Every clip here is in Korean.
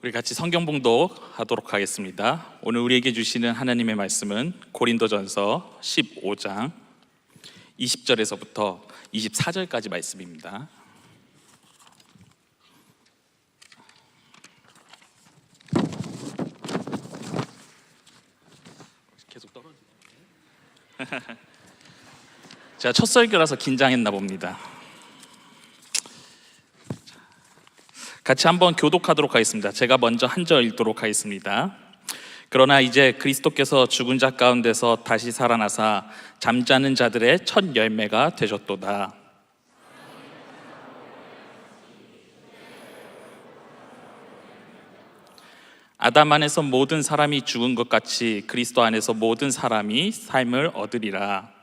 우리 같이 성경 봉독하도록 하겠습니다. 오늘 우리에게 주시는 하나님의 말씀은 고린도전서 15장 20절에서부터 24절까지 말씀입니다. 계속 떨어지네. 제가 첫 설교라서 긴장했나 봅니다. 같이 한번 교독하도록 하겠습니다. 제가 먼저 한 절 읽도록 하겠습니다. 그러나 이제 그리스도께서 죽은 자 가운데서 다시 살아나사 잠자는 자들의 첫 열매가 되셨도다. 아담 안에서 모든 사람이 죽은 것 같이 그리스도 안에서 모든 사람이 삶을 얻으리라.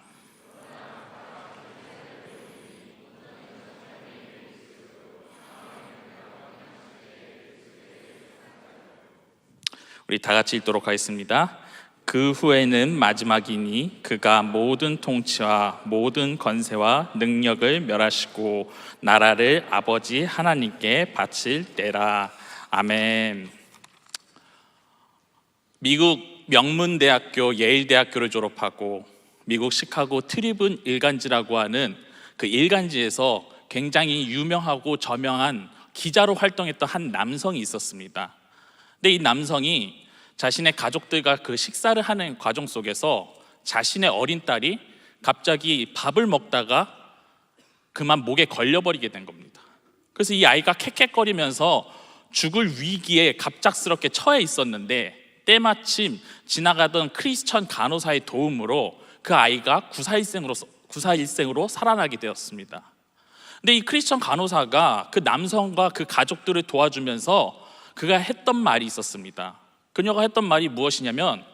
우리 다 같이 읽도록 하겠습니다. 그 후에는 마지막이니 그가 모든 통치와 모든 권세와 능력을 멸하시고 나라를 아버지 하나님께 바칠 때라. 아멘. 미국 명문대학교 예일대학교를 졸업하고 미국 시카고 트리븐 일간지라고 하는 그 일간지에서 굉장히 유명하고 저명한 기자로 활동했던 한 남성이 있었습니다. 근데 이 남성이 자신의 가족들과 그 식사를 하는 과정 속에서 자신의 어린 딸이 갑자기 밥을 먹다가 그만 목에 걸려버리게 된 겁니다. 그래서 이 아이가 캑캑거리면서 죽을 위기에 갑작스럽게 처해 있었는데 때마침 지나가던 크리스천 간호사의 도움으로 그 아이가 구사일생으로 살아나게 되었습니다. 근데 이 크리스천 간호사가 그 남성과 그 가족들을 도와주면서 그가 했던 말이 있었습니다. 그녀가 했던 말이 무엇이냐면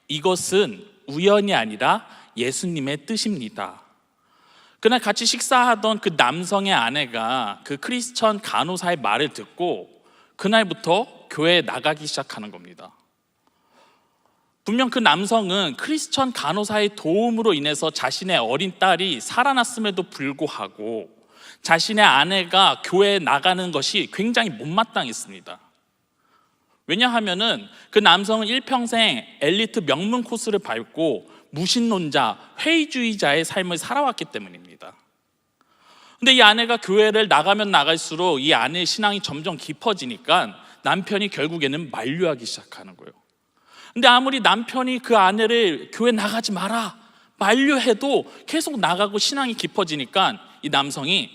이것은 우연이 아니라 예수님의 뜻입니다. 그날 같이 식사하던 그 남성의 아내가 그 크리스천 간호사의 말을 듣고 그날부터 교회에 나가기 시작하는 겁니다. 분명 그 남성은 크리스천 간호사의 도움으로 인해서 자신의 어린 딸이 살아났음에도 불구하고 자신의 아내가 교회에 나가는 것이 굉장히 못마땅했습니다. 왜냐하면은 그 남성은 일평생 엘리트 명문 코스를 밟고 무신론자, 회의주의자의 삶을 살아왔기 때문입니다. 근데 이 아내가 교회를 나가면 나갈수록 이 아내의 신앙이 점점 깊어지니까 남편이 결국에는 만류하기 시작하는 거예요. 근데 아무리 남편이 그 아내를 교회 나가지 마라 만류해도 계속 나가고 신앙이 깊어지니까 이 남성이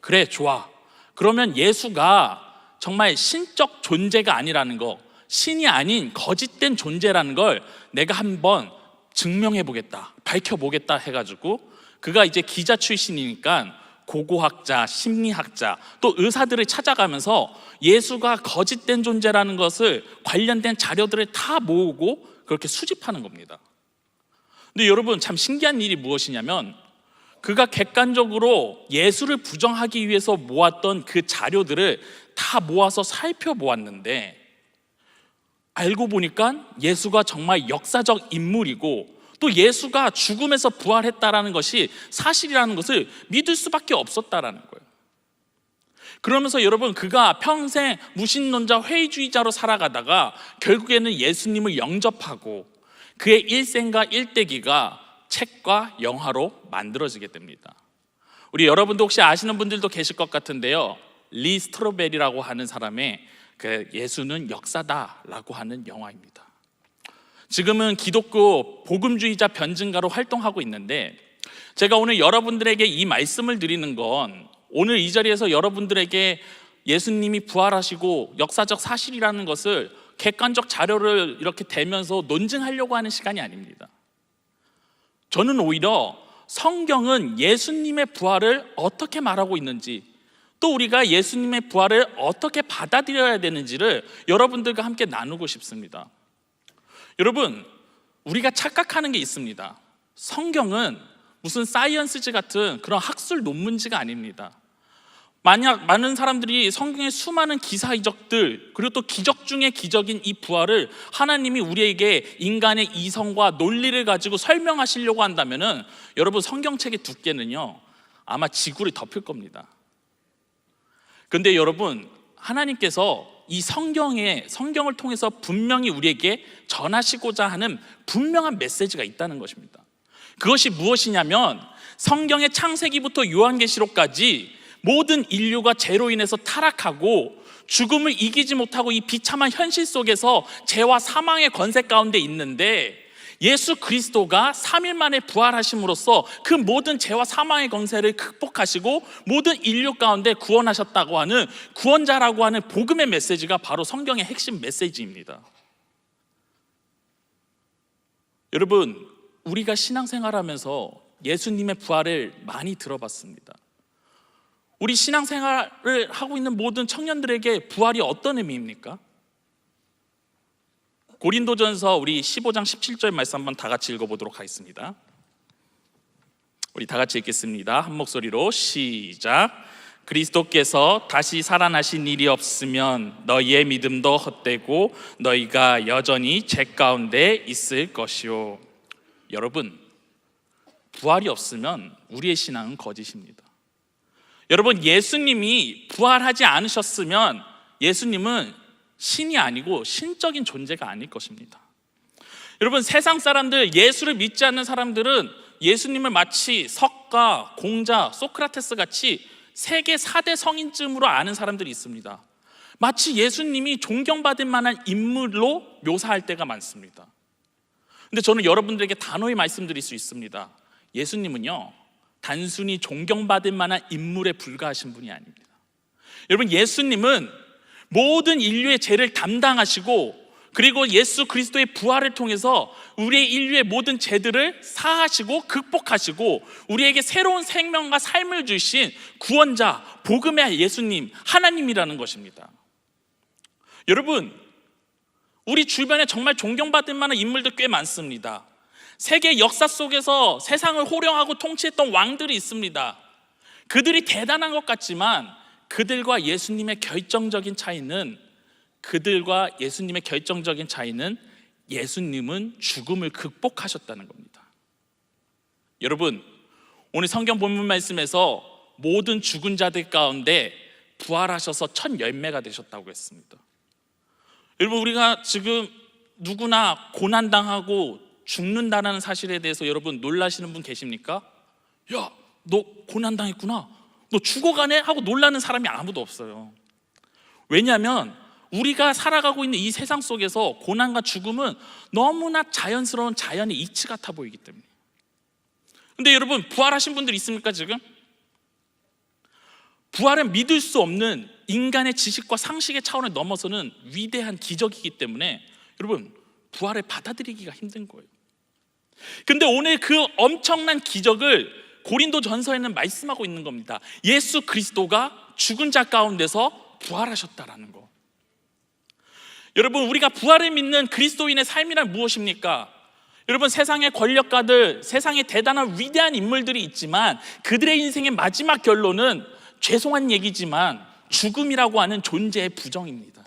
그래 좋아, 그러면 예수가 정말 신적 존재가 아니라는 거, 신이 아닌 거짓된 존재라는 걸 내가 한번 증명해보겠다, 밝혀보겠다 해가지고 그가 이제 기자 출신이니까 고고학자, 심리학자, 또 의사들을 찾아가면서 예수가 거짓된 존재라는 것을 관련된 자료들을 다 모으고 그렇게 수집하는 겁니다. 근데 여러분 참 신기한 일이 무엇이냐면 그가 객관적으로 예수를 부정하기 위해서 모았던 그 자료들을 다 모아서 살펴보았는데 알고 보니까 예수가 정말 역사적 인물이고 또 예수가 죽음에서 부활했다라는 것이 사실이라는 것을 믿을 수밖에 없었다라는 거예요. 그러면서 여러분 그가 평생 무신론자 회의주의자로 살아가다가 결국에는 예수님을 영접하고 그의 일생과 일대기가 책과 영화로 만들어지게 됩니다. 우리 여러분도 혹시 아시는 분들도 계실 것 같은데요, 리 스트로베리라고 하는 사람의 그 예수는 역사다라고 하는 영화입니다. 지금은 기독교 복음주의자 변증가로 활동하고 있는데 제가 오늘 여러분들에게 이 말씀을 드리는 건 오늘 이 자리에서 여러분들에게 예수님이 부활하시고 역사적 사실이라는 것을 객관적 자료를 이렇게 대면서 논증하려고 하는 시간이 아닙니다. 저는 오히려 성경은 예수님의 부활을 어떻게 말하고 있는지, 또 우리가 예수님의 부활을 어떻게 받아들여야 되는지를 여러분들과 함께 나누고 싶습니다. 여러분, 우리가 착각하는 게 있습니다. 성경은 무슨 사이언스지 같은 그런 학술 논문지가 아닙니다. 만약 많은 사람들이 성경의 수많은 기사 이적들, 그리고 또 기적 중의 기적인 이 부활을 하나님이 우리에게 인간의 이성과 논리를 가지고 설명하시려고 한다면은 여러분 성경책의 두께는요 아마 지구를 덮을 겁니다. 그런데 여러분, 하나님께서 이 성경을 통해서 분명히 우리에게 전하시고자 하는 분명한 메시지가 있다는 것입니다. 그것이 무엇이냐면 성경의 창세기부터 요한계시록까지 모든 인류가 죄로 인해서 타락하고 죽음을 이기지 못하고 이 비참한 현실 속에서 죄와 사망의 권세 가운데 있는데, 예수 그리스도가 3일 만에 부활하심으로써 그 모든 죄와 사망의 권세를 극복하시고 모든 인류 가운데 구원하셨다고 하는 구원자라고 하는 복음의 메시지가 바로 성경의 핵심 메시지입니다. 여러분, 우리가 신앙생활하면서 예수님의 부활을 많이 들어봤습니다. 우리 신앙생활을 하고 있는 모든 청년들에게 부활이 어떤 의미입니까? 고린도전서 우리 15장 17절 말씀 한번 다 같이 읽어보도록 하겠습니다. 우리 다 같이 읽겠습니다. 한 목소리로 시작. 그리스도께서 다시 살아나신 일이 없으면 너희의 믿음도 헛되고 너희가 여전히 죄 가운데 있을 것이요. 여러분, 부활이 없으면 우리의 신앙은 거짓입니다. 여러분, 예수님이 부활하지 않으셨으면 예수님은 신이 아니고 신적인 존재가 아닐 것입니다. 여러분, 세상 사람들, 예수를 믿지 않는 사람들은 예수님을 마치 석가, 공자, 소크라테스 같이 세계 4대 성인쯤으로 아는 사람들이 있습니다. 마치 예수님이 존경받을 만한 인물로 묘사할 때가 많습니다. 근데 저는 여러분들에게 단호히 말씀드릴 수 있습니다. 예수님은요, 단순히 존경받을 만한 인물에 불과하신 분이 아닙니다. 여러분, 예수님은 모든 인류의 죄를 담당하시고, 그리고 예수 그리스도의 부활을 통해서 우리의 인류의 모든 죄들을 사하시고 극복하시고 우리에게 새로운 생명과 삶을 주신 구원자, 복음의 예수님, 하나님이라는 것입니다. 여러분, 우리 주변에 정말 존경받을 만한 인물들 꽤 많습니다. 세계 역사 속에서 세상을 호령하고 통치했던 왕들이 있습니다. 그들이 대단한 것 같지만 그들과 예수님의 결정적인 차이는 예수님은 죽음을 극복하셨다는 겁니다. 여러분, 오늘 성경 본문 말씀에서 모든 죽은 자들 가운데 부활하셔서 첫 열매가 되셨다고 했습니다. 여러분, 우리가 지금 누구나 고난당하고 죽는다는 사실에 대해서 여러분 놀라시는 분 계십니까? 야, 너 고난당했구나, 너 죽어가네? 하고 놀라는 사람이 아무도 없어요. 왜냐하면 우리가 살아가고 있는 이 세상 속에서 고난과 죽음은 너무나 자연스러운 자연의 이치 같아 보이기 때문에. 근데 여러분, 부활하신 분들 있습니까 지금? 부활은 믿을 수 없는 인간의 지식과 상식의 차원을 넘어서는 위대한 기적이기 때문에 여러분, 부활을 받아들이기가 힘든 거예요. 근데 오늘 그 엄청난 기적을 고린도전서에는 말씀하고 있는 겁니다. 예수 그리스도가 죽은 자 가운데서 부활하셨다라는 거. 여러분, 우리가 부활을 믿는 그리스도인의 삶이란 무엇입니까? 여러분, 세상의 권력가들, 세상에 대단한 위대한 인물들이 있지만 그들의 인생의 마지막 결론은 죄송한 얘기지만 죽음이라고 하는 존재의 부정입니다.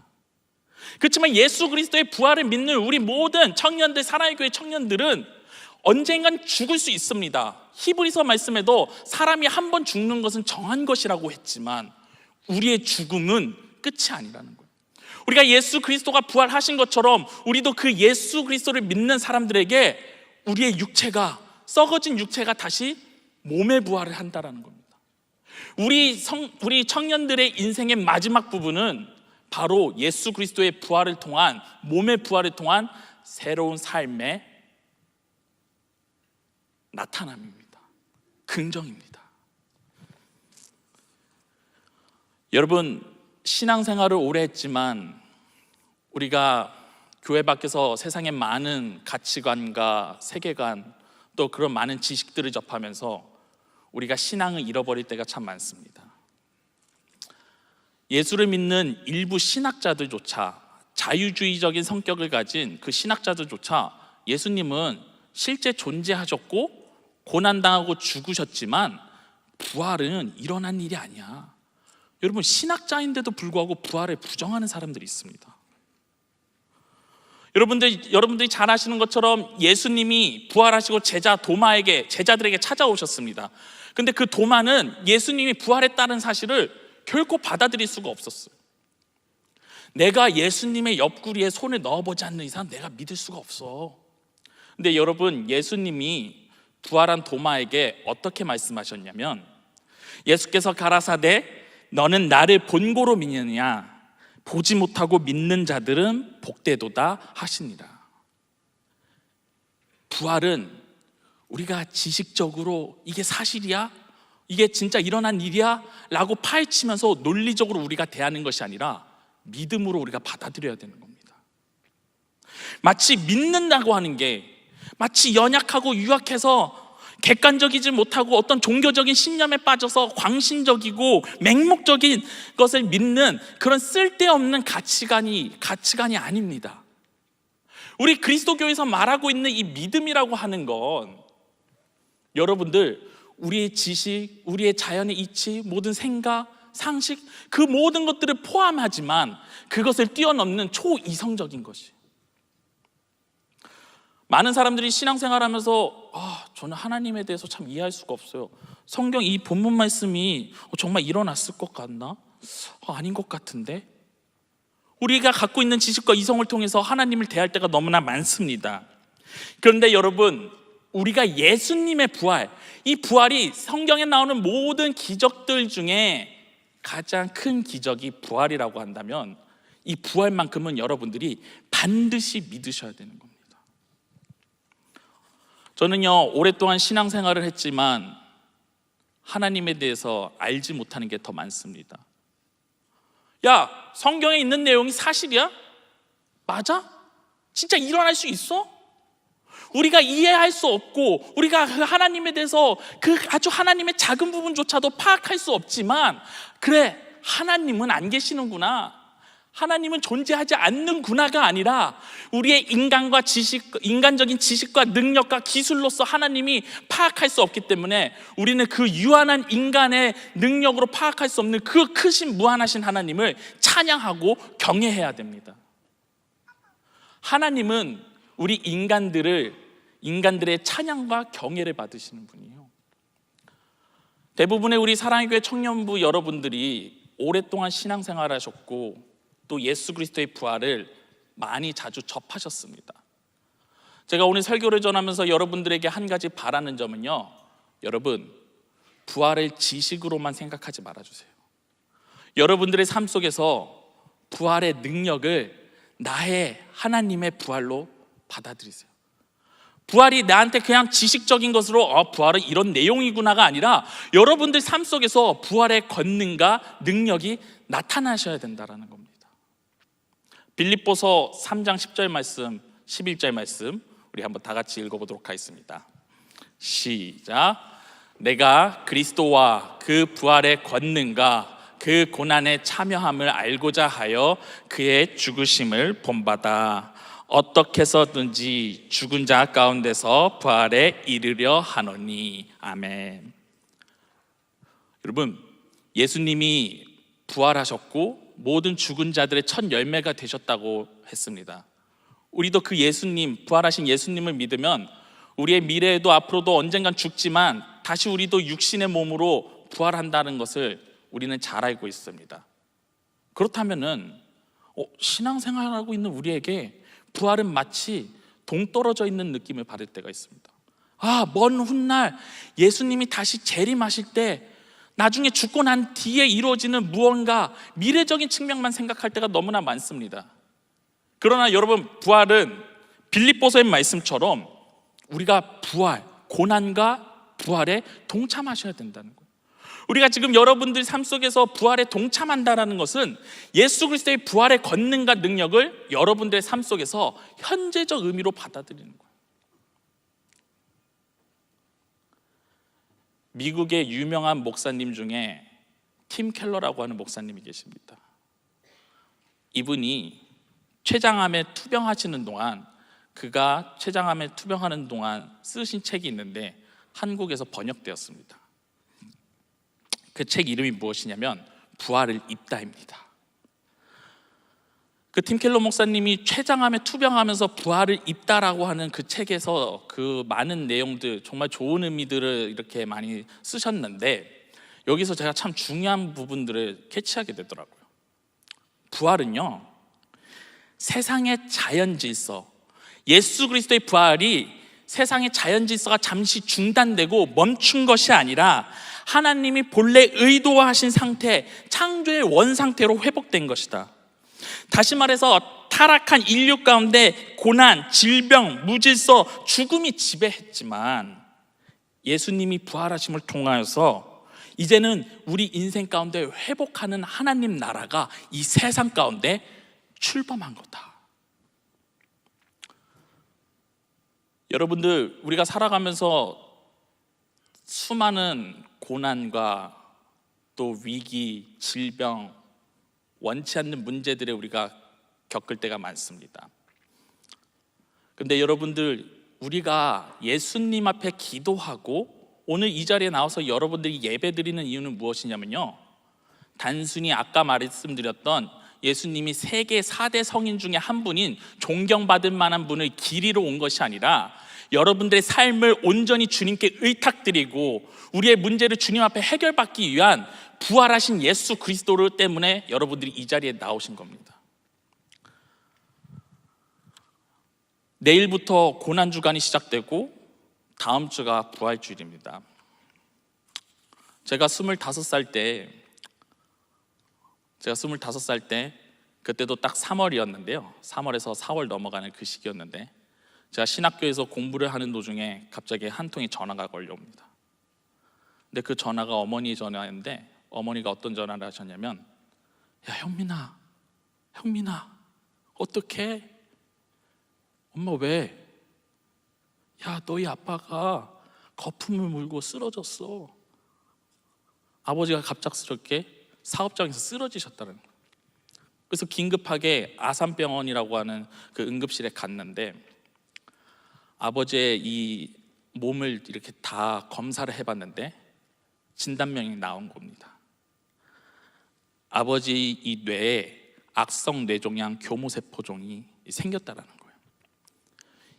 그렇지만 예수 그리스도의 부활을 믿는 우리 모든 청년들, 사랑의 교회 청년들은 언젠간 죽을 수 있습니다. 히브리서 말씀에도 사람이 한 번 죽는 것은 정한 것이라고 했지만 우리의 죽음은 끝이 아니라는 거예요. 우리가 예수 그리스도가 부활하신 것처럼 우리도 그 예수 그리스도를 믿는 사람들에게 우리의 육체가, 썩어진 육체가 다시 몸의 부활을 한다는 겁니다. 우리 청년들의 인생의 마지막 부분은 바로 예수 그리스도의 부활을 통한, 몸의 부활을 통한 새로운 삶의 나타남입니다. 긍정입니다. 여러분, 신앙생활을 오래 했지만 우리가 교회 밖에서 세상의 많은 가치관과 세계관, 또 그런 많은 지식들을 접하면서 우리가 신앙을 잃어버릴 때가 참 많습니다. 예수를 믿는 일부 신학자들조차, 자유주의적인 성격을 가진 그 신학자들조차 예수님은 실제 존재하셨고 고난당하고 죽으셨지만 부활은 일어난 일이 아니야. 여러분, 신학자인데도 불구하고 부활을 부정하는 사람들이 있습니다. 여러분들이 잘 아시는 것처럼 예수님이 부활하시고 제자들에게 찾아오셨습니다. 근데 그 도마는 예수님이 부활했다는 사실을 결코 받아들일 수가 없었어요. 내가 예수님의 옆구리에 손을 넣어보지 않는 이상 내가 믿을 수가 없어. 근데 여러분, 예수님이 부활한 도마에게 어떻게 말씀하셨냐면, 예수께서 가라사대 너는 나를 본고로 믿느냐, 보지 못하고 믿는 자들은 복되도다 하시니라. 부활은 우리가 지식적으로 이게 사실이야? 이게 진짜 일어난 일이야? 라고 파헤치면서 논리적으로 우리가 대하는 것이 아니라 믿음으로 우리가 받아들여야 되는 겁니다. 마치 믿는다고 하는 게 마치 연약하고 유약해서 객관적이지 못하고 어떤 종교적인 신념에 빠져서 광신적이고 맹목적인 것을 믿는 그런 쓸데없는 가치관이 아닙니다. 우리 그리스도교에서 말하고 있는 이 믿음이라고 하는 건 여러분들, 우리의 지식, 우리의 자연의 이치, 모든 생각, 상식, 그 모든 것들을 포함하지만 그것을 뛰어넘는 초이성적인 것이. 많은 사람들이 신앙생활하면서 저는 하나님에 대해서 참 이해할 수가 없어요. 성경 이 본문 말씀이 정말 일어났을 것 같나? 아닌 것 같은데? 우리가 갖고 있는 지식과 이성을 통해서 하나님을 대할 때가 너무나 많습니다. 그런데 여러분, 우리가 예수님의 부활, 이 부활이 성경에 나오는 모든 기적들 중에 가장 큰 기적이 부활이라고 한다면 이 부활만큼은 여러분들이 반드시 믿으셔야 되는 겁니다. 저는요, 오랫동안 신앙생활을 했지만 하나님에 대해서 알지 못하는 게 더 많습니다. 야, 성경에 있는 내용이 사실이야? 맞아? 진짜 일어날 수 있어? 우리가 이해할 수 없고 우리가 그 하나님에 대해서 그 아주 하나님의 작은 부분조차도 파악할 수 없지만, 그래, 하나님은 안 계시는구나, 하나님은 존재하지 않는구나가 아니라 우리의 인간적인 지식과 능력과 기술로서 하나님이 파악할 수 없기 때문에 우리는 그 유한한 인간의 능력으로 파악할 수 없는 그 크신 무한하신 하나님을 찬양하고 경외해야 됩니다. 하나님은 우리 인간들의 찬양과 경외를 받으시는 분이에요. 대부분의 우리 사랑의 교회 청년부 여러분들이 오랫동안 신앙생활을 하셨고 또 예수 그리스도의 부활을 많이 자주 접하셨습니다. 제가 오늘 설교를 전하면서 여러분들에게 한 가지 바라는 점은요, 여러분, 부활을 지식으로만 생각하지 말아주세요. 여러분들의 삶 속에서 부활의 능력을 나의 하나님의 부활로 받아들이세요. 부활이 나한테 그냥 지식적인 것으로 부활은 이런 내용이구나가 아니라 여러분들 삶 속에서 부활의 권능과 능력이 나타나셔야 된다는 겁니다. 빌립보서 3장 10절 말씀, 11절 말씀 우리 한번 다 같이 읽어보도록 하겠습니다. 시작. 내가 그리스도와 그 부활의 권능과 그 고난에 참여함을 알고자 하여 그의 죽으심을 본받아 어떻게 해서든지 죽은 자 가운데서 부활에 이르려 하노니. 아멘. 여러분, 예수님이 부활하셨고 모든 죽은 자들의 첫 열매가 되셨다고 했습니다. 우리도 그 예수님, 부활하신 예수님을 믿으면 우리의 미래에도 앞으로도 언젠간 죽지만 다시 우리도 육신의 몸으로 부활한다는 것을 우리는 잘 알고 있습니다. 그렇다면은 신앙생활하고 있는 우리에게 부활은 마치 동떨어져 있는 느낌을 받을 때가 있습니다. 먼 훗날 예수님이 다시 재림하실 때 나중에 죽고 난 뒤에 이루어지는 무언가 미래적인 측면만 생각할 때가 너무나 많습니다. 그러나 여러분, 부활은 빌립보서의 말씀처럼 우리가 부활, 고난과 부활에 동참하셔야 된다는 거예요. 우리가 지금 여러분들 삶 속에서 부활에 동참한다는 것은 예수 그리스도의 부활의 권능과 능력을 여러분들의 삶 속에서 현재적 의미로 받아들이는 거예요. 미국의 유명한 목사님 중에 팀 켈러라고 하는 목사님이 계십니다. 이분이 췌장암에 투병하시는 동안, 그가 췌장암에 투병하는 동안 쓰신 책이 있는데 한국에서 번역되었습니다. 그 책 이름이 무엇이냐면 부활을 입다입니다. 그 팀 켈러 목사님이 췌장암에 투병하면서 부활을 입다라고 하는 그 책에서 그 많은 내용들, 정말 좋은 의미들을 이렇게 많이 쓰셨는데 여기서 제가 참 중요한 부분들을 캐치하게 되더라고요. 부활은요, 세상의 자연 질서, 예수 그리스도의 부활이 세상의 자연 질서가 잠시 중단되고 멈춘 것이 아니라 하나님이 본래 의도하신 상태, 창조의 원상태로 회복된 것이다. 다시 말해서 타락한 인류 가운데 고난, 질병, 무질서, 죽음이 지배했지만 예수님이 부활하심을 통하여서 이제는 우리 인생 가운데 회복하는 하나님 나라가 이 세상 가운데 출범한 거다. 여러분들, 우리가 살아가면서 수많은 고난과 또 위기, 질병, 원치 않는 문제들에 우리가 겪을 때가 많습니다. 그런데 여러분들, 우리가 예수님 앞에 기도하고 오늘 이 자리에 나와서 여러분들이 예배드리는 이유는 무엇이냐면요, 단순히 아까 말씀드렸던 예수님이 세계 4대 성인 중에 한 분인 존경받을 만한 분을 기리러 온 것이 아니라 여러분들의 삶을 온전히 주님께 의탁드리고 우리의 문제를 주님 앞에 해결받기 위한 부활하신 예수 그리스도 때문에 여러분들이 이 자리에 나오신 겁니다. 내일부터 고난주간이 시작되고 다음 주가 부활주일입니다. 제가 25살 때 그때도 딱 3월이었는데요 3월에서 4월 넘어가는 그 시기였는데 제가 신학교에서 공부를 하는 도중에 갑자기 한 통의 전화가 걸려옵니다. 근데 그 전화가 어머니 전화였는데 어머니가 어떤 전화를 하셨냐면, 야 형민아 어떡해? 엄마 왜? 야 너희 아빠가 거품을 물고 쓰러졌어. 아버지가 갑작스럽게 사업장에서 쓰러지셨다는 거예요. 그래서 긴급하게 아산병원이라고 하는 그 응급실에 갔는데 아버지의 이 몸을 이렇게 다 검사를 해봤는데 진단명이 나온 겁니다. 아버지 이 뇌에 악성 뇌종양 교모세포종이 생겼다라는 거예요.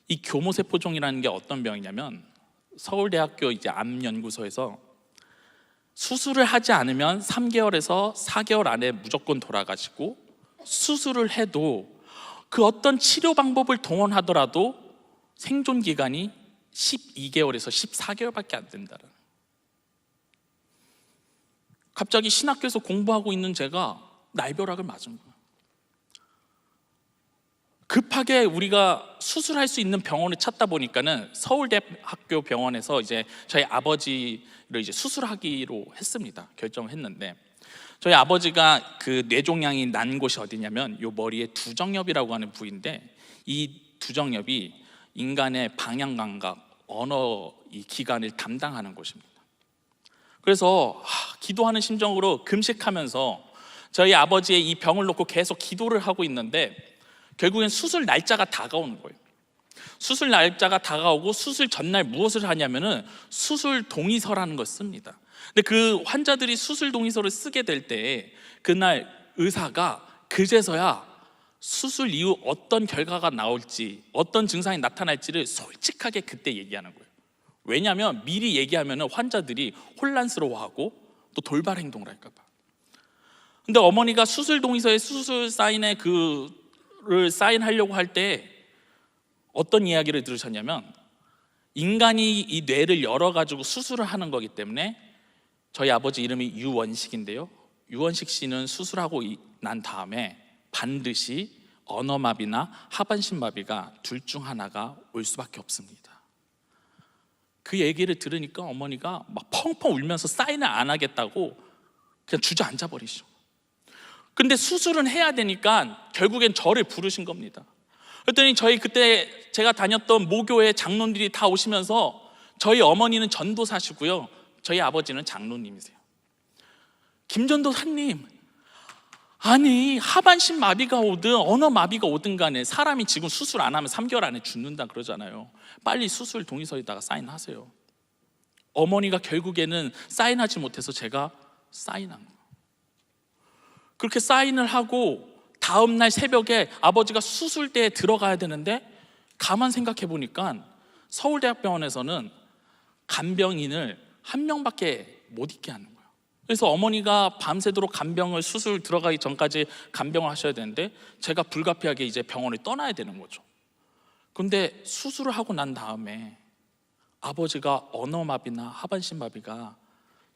이 교모세포종이라는 게 어떤 병이냐면 서울대학교 이제 암연구소에서 수술을 하지 않으면 3개월에서 4개월 안에 무조건 돌아가시고 수술을 해도 그 어떤 치료 방법을 동원하더라도 생존 기간이 12개월에서 14개월밖에 안 된다는. 갑자기 신학교에서 공부하고 있는 제가 날벼락을 맞은 거예요. 급하게 우리가 수술할 수 있는 병원을 찾다 보니까는 서울대학교 병원에서 이제 저희 아버지를 이제 수술하기로 했습니다. 결정을 했는데 저희 아버지가 그 뇌종양이 난 곳이 어디냐면 요 머리에 두정엽이라고 하는 부위인데 이 두정엽이 인간의 방향 감각, 언어 이 기관을 담당하는 곳입니다. 그래서 기도하는 심정으로 금식하면서 저희 아버지의 이 병을 놓고 계속 기도를 하고 있는데 결국엔 수술 날짜가 다가오는 거예요. 수술 날짜가 다가오고 수술 전날 무엇을 하냐면은 수술 동의서라는 걸 씁니다. 근데 그 환자들이 수술 동의서를 쓰게 될 때 그날 의사가 그제서야 수술 이후 어떤 결과가 나올지 어떤 증상이 나타날지를 솔직하게 그때 얘기하는 거예요. 왜냐하면 미리 얘기하면 환자들이 혼란스러워하고 또 돌발 행동을 할까 봐. 근데 어머니가 수술 동의서에 수술 사인에 그를 사인하려고 할 때 어떤 이야기를 들으셨냐면 인간이 이 뇌를 열어가지고 수술을 하는 거기 때문에 저희 아버지 이름이 유원식인데요 유원식 씨는 수술하고 난 다음에 반드시 언어마비나 하반신마비가 둘 중 하나가 올 수밖에 없습니다. 그 얘기를 들으니까 어머니가 막 펑펑 울면서 사인을 안 하겠다고 그냥 주저앉아 버리시죠. 근데 수술은 해야 되니까 결국엔 저를 부르신 겁니다. 그랬더니 저희 그때 제가 다녔던 모교회 장로님들이 다 오시면서 저희 어머니는 전도사시고요 저희 아버지는 장로님이세요. 김전도사님, 아니 하반신 마비가 오든 언어 마비가 오든 간에 사람이 지금 수술 안 하면 3개월 안에 죽는다 그러잖아요. 빨리 수술 동의서에다가 사인하세요. 어머니가 결국에는 사인하지 못해서 제가 사인한 거예요. 그렇게 사인을 하고 다음 날 새벽에 아버지가 수술대에 들어가야 되는데 가만 생각해 보니까 서울대학병원에서는 간병인을 한 명밖에 못 있게 하는 거예요. 그래서 어머니가 밤새도록 간병을, 수술 들어가기 전까지 간병을 하셔야 되는데 제가 불가피하게 이제 병원을 떠나야 되는 거죠. 근데 수술을 하고 난 다음에 아버지가 언어마비나 하반신마비가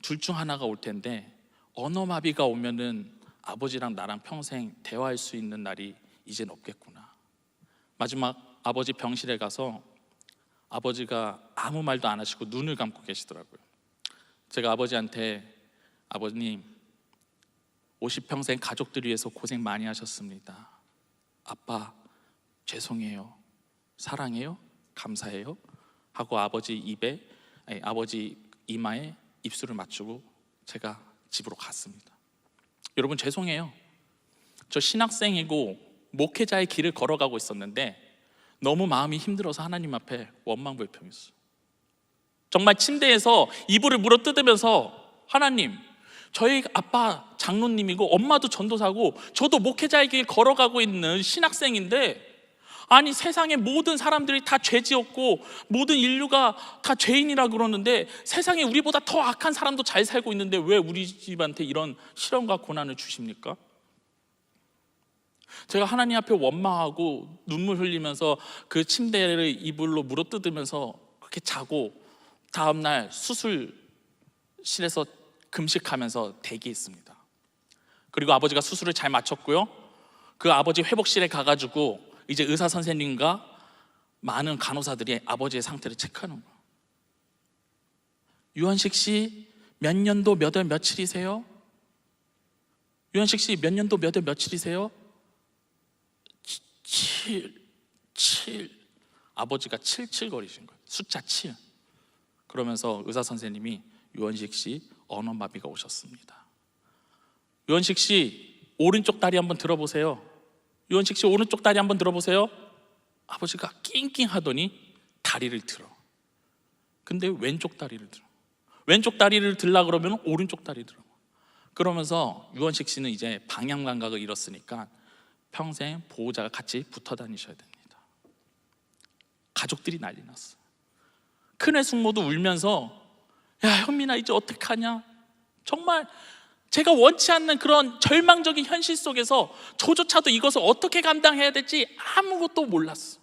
둘 중 하나가 올 텐데, 언어마비가 오면은 아버지랑 나랑 평생 대화할 수 있는 날이 이젠 없겠구나. 마지막 아버지 병실에 가서 아버지가 아무 말도 안 하시고 눈을 감고 계시더라고요. 제가 아버지한테, 아버님 50평생 가족들 위해서 고생 많이 하셨습니다. 아빠 죄송해요, 사랑해요, 감사해요 하고 아버지 이마에 입술을 맞추고 제가 집으로 갔습니다. 여러분, 죄송해요. 저 신학생이고 목회자의 길을 걸어가고 있었는데 너무 마음이 힘들어서 하나님 앞에 원망불평했어요. 정말 침대에서 이불을 물어뜯으면서, 하나님, 저희 아빠 장로님이고 엄마도 전도사고 저도 목회자의 길 걸어가고 있는 신학생인데, 아니 세상의 모든 사람들이 다 죄지었고 모든 인류가 다 죄인이라 그러는데 세상에 우리보다 더 악한 사람도 잘 살고 있는데 왜 우리 집한테 이런 시련과 고난을 주십니까? 제가 하나님 앞에 원망하고 눈물 흘리면서 그 침대를 이불로 물어뜯으면서 그렇게 자고, 다음날 수술실에서 금식하면서 대기했습니다. 그리고 아버지가 수술을 잘 마쳤고요, 그 아버지 회복실에 가가지고 이제 의사 선생님과 많은 간호사들이 아버지의 상태를 체크하는 거예요. 유한식 씨 몇 년도 몇 월 며칠이세요? 유한식 씨 몇 년도 몇 월 며칠이세요? 7. 아버지가 77 거리신 거예요. 숫자 7. 그러면서 의사 선생님이, 유한식 씨 언어마비가 오셨습니다. 유한식 씨 오른쪽 다리 한번 들어보세요. 유한식 씨 오른쪽 다리 한번 들어보세요. 아버지가 낑낑 하더니 다리를 들어. 근데 왼쪽 다리를 들어. 왼쪽 다리를 들라 그러면 오른쪽 다리 들어. 그러면서 유한식 씨는 이제 방향 감각을 잃었으니까 평생 보호자가 같이 붙어 다니셔야 됩니다. 가족들이 난리 났어요. 큰애 숙모도 울면서, 야 현민아 이제 어떡하냐. 정말 제가 원치 않는 그런 절망적인 현실 속에서 저조차도 이것을 어떻게 감당해야 될지 아무것도 몰랐어.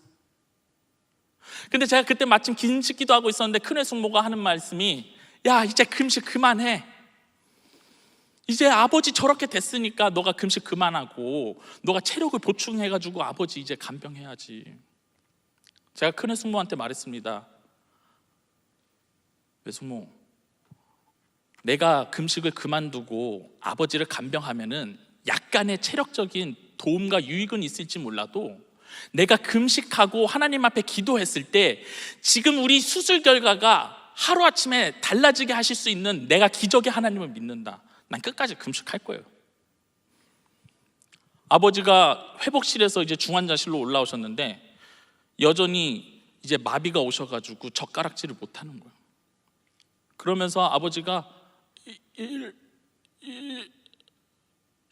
근데 제가 그때 마침 금식 기도하고 있었는데 큰애 숙모가 하는 말씀이, 야 이제 금식 그만해. 이제 아버지 저렇게 됐으니까 너가 금식 그만하고 너가 체력을 보충해가지고 아버지 이제 간병해야지. 제가 큰애 숙모한테 말했습니다. 외숙모, 내가 금식을 그만두고 아버지를 간병하면은 약간의 체력적인 도움과 유익은 있을지 몰라도 내가 금식하고 하나님 앞에 기도했을 때 지금 우리 수술 결과가 하루아침에 달라지게 하실 수 있는 내가 기적의 하나님을 믿는다. 난 끝까지 금식할 거예요. 아버지가 회복실에서 이제 중환자실로 올라오셨는데 여전히 이제 마비가 오셔가지고 젓가락질을 못하는 거예요. 그러면서 아버지가 1,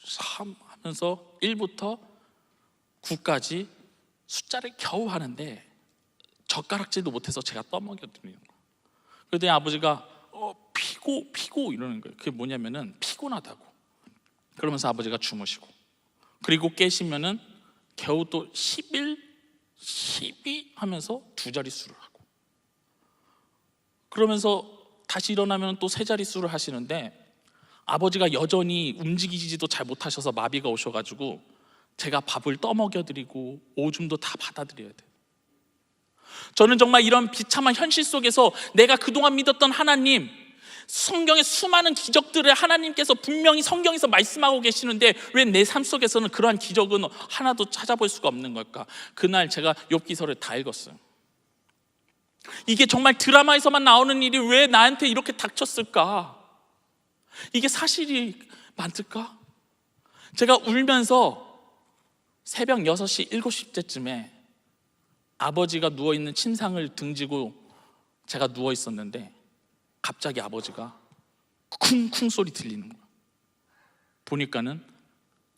3 하면서 1부터 9까지 숫자를 겨우 하는데 젓가락질도 못해서 제가 떠먹여 드리는 거예요. 그랬더니 아버지가 피고 이러는 거예요. 그게 뭐냐면은 피곤하다고. 그러면서 아버지가 주무시고, 그리고 깨시면은 겨우 또 11, 12 하면서 두 자릿수를 하고, 그러면서 다시 일어나면 또 세 자릿수를 하시는데 아버지가 여전히 움직이지도 잘 못하셔서 마비가 오셔가지고 제가 밥을 떠먹여드리고 오줌도 다 받아들여야 돼요. 저는 정말 이런 비참한 현실 속에서 내가 그동안 믿었던 하나님, 성경의 수많은 기적들을 하나님께서 분명히 성경에서 말씀하고 계시는데 왜 내 삶 속에서는 그러한 기적은 하나도 찾아볼 수가 없는 걸까? 그날 제가 욥기서를 다 읽었어요. 이게 정말 드라마에서만 나오는 일이 왜 나한테 이렇게 닥쳤을까? 이게 사실이 맞을까? 제가 울면서 새벽 6시, 7시쯤에 아버지가 누워있는 침상을 등지고 제가 누워있었는데 갑자기 아버지가 쿵쿵 소리 들리는 거예요. 보니까는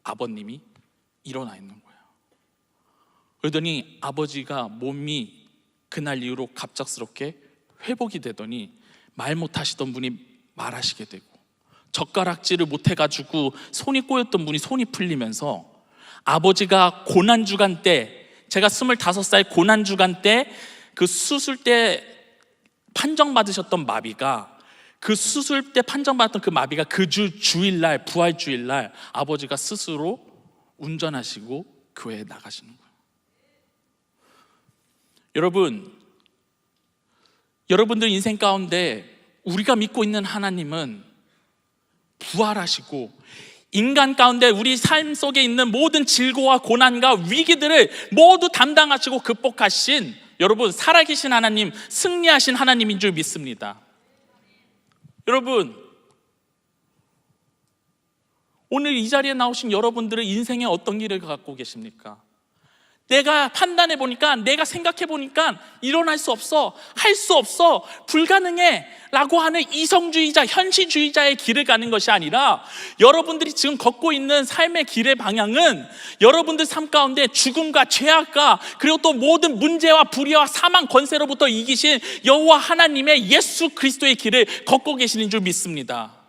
아버님이 일어나 있는 거예요. 그러더니 아버지가 몸이 그날 이후로 갑작스럽게 회복이 되더니 말 못하시던 분이 말하시게 되고 젓가락질을 못해가지고 손이 꼬였던 분이 손이 풀리면서, 아버지가 고난주간 때, 제가 25살 고난주간 때 그 수술 때 판정받으셨던 마비가, 그 수술 때 판정받았던 그 마비가 그 주일날, 부활주일날 아버지가 스스로 운전하시고 교회에 나가시는 거예요. 여러분들 인생 가운데 우리가 믿고 있는 하나님은 부활하시고 인간 가운데 우리 삶 속에 있는 모든 질고와 고난과 위기들을 모두 담당하시고 극복하신, 여러분, 살아계신 하나님, 승리하신 하나님인 줄 믿습니다. 여러분, 오늘 이 자리에 나오신 여러분들의 인생에 어떤 길을 갖고 계십니까? 내가 판단해 보니까, 내가 생각해 보니까 일어날 수 없어, 할 수 없어, 불가능해 라고 하는 이성주의자, 현실주의자의 길을 가는 것이 아니라, 여러분들이 지금 걷고 있는 삶의 길의 방향은 여러분들 삶 가운데 죽음과 죄악과 그리고 또 모든 문제와 불의와 사망 권세로부터 이기신 여호와 하나님의 예수 그리스도의 길을 걷고 계시는 줄 믿습니다.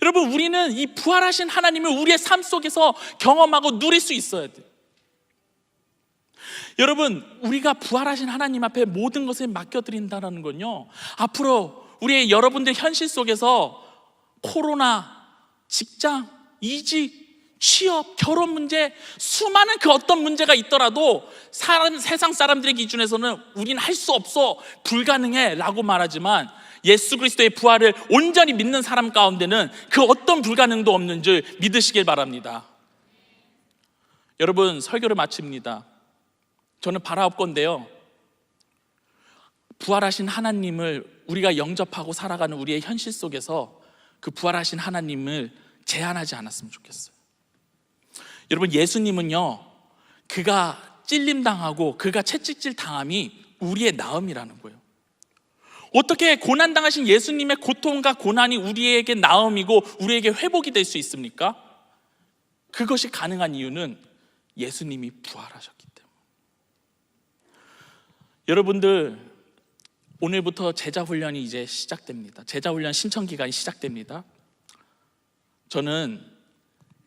여러분, 우리는 이 부활하신 하나님을 우리의 삶 속에서 경험하고 누릴 수 있어야 돼요. 여러분, 우리가 부활하신 하나님 앞에 모든 것을 맡겨드린다는 건요, 앞으로 우리의 여러분들 현실 속에서 코로나, 직장, 이직, 취업, 결혼 문제, 수많은 그 어떤 문제가 있더라도 세상 사람들의 기준에서는 우린 할 수 없어, 불가능해 라고 말하지만, 예수 그리스도의 부활을 온전히 믿는 사람 가운데는 그 어떤 불가능도 없는 줄 믿으시길 바랍니다. 여러분, 설교를 마칩니다. 저는 바라옵건데요, 부활하신 하나님을 우리가 영접하고 살아가는 우리의 현실 속에서 그 부활하신 하나님을 제한하지 않았으면 좋겠어요. 여러분, 예수님은요, 그가 찔림당하고 그가 채찍질 당함이 우리의 나음이라는 거예요. 어떻게 고난당하신 예수님의 고통과 고난이 우리에게 나음이고 우리에게 회복이 될 수 있습니까? 그것이 가능한 이유는 예수님이 부활하셨기 때문에. 여러분들, 오늘부터 제자훈련이 이제 시작됩니다. 제자훈련 신청기간이 시작됩니다. 저는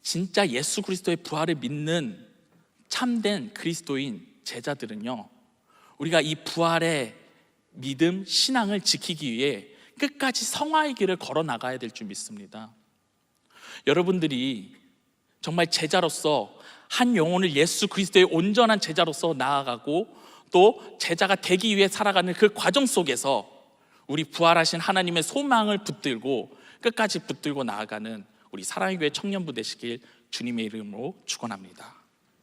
진짜 예수 그리스도의 부활을 믿는 참된 그리스도인 제자들은요, 우리가 이 부활의 믿음, 신앙을 지키기 위해 끝까지 성화의 길을 걸어 나가야 될 줄 믿습니다. 여러분들이 정말 제자로서 한 영혼을 예수 그리스도의 온전한 제자로서 나아가고 또 제자가 되기 위해 살아가는 그 과정 속에서 우리 부활하신 하나님의 소망을 붙들고 끝까지 붙들고 나아가는 우리 사랑의 교회 청년부 되시길 주님의 이름으로 축원합니다.